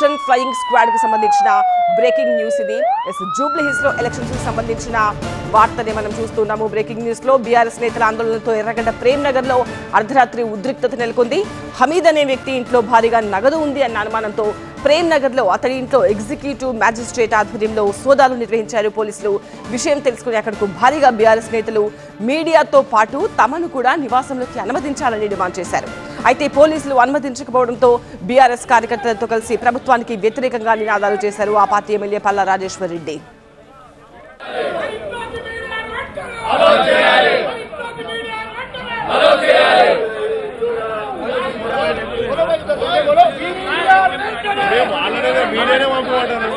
Action flying squad కు సంబంధించిన breaking news ఇది. జూబ్లీ హిల్స్ లో ఎలక్షన్స్ కు సంబంధించిన వార్తనే మనం చూస్తున్నాము. బ్రేకింగ్ న్యూస్ లో బీఆర్ఎస్ నేతల ఆందోళనతో ఎర్రగడ్డ ప్రేమ్ నగర్ లో అర్ధరాత్రి ఉద్రిక్తత నెలకొంది. హమీద్ అనే వ్యక్తి ఇంట్లో భారీగా నగదు ఉంది అన్న అనుమానంతో ప్రేమ్ నగర్ లో అతడి ఇంట్లో ఎగ్జిక్యూటివ్ మ్యాజిస్ట్రేట్ ఆధ్వర్యంలో సోదాలు నిర్వహించారు పోలీసులు. విషయం తెలుసుకుని అక్కడకు భారీగా బీఆర్ఎస్ నేతలు మీడియాతో పాటు తమను కూడా నివాసంలోకి అనుమతించాలని డిమాండ్ చేశారు. అయితే పోలీసులు అనుమతించకపోవడంతో బీఆర్ఎస్ కార్యకర్తలతో కలిసి ప్రభుత్వానికి వ్యతిరేకంగా నినాదాలు చేశారు ఆ పార్టీ ఎమ్మెల్యే పల్లా రాజేశ్వర్ రెడ్డి. వాళ్ళనే మీడియానే పంపమంటారు.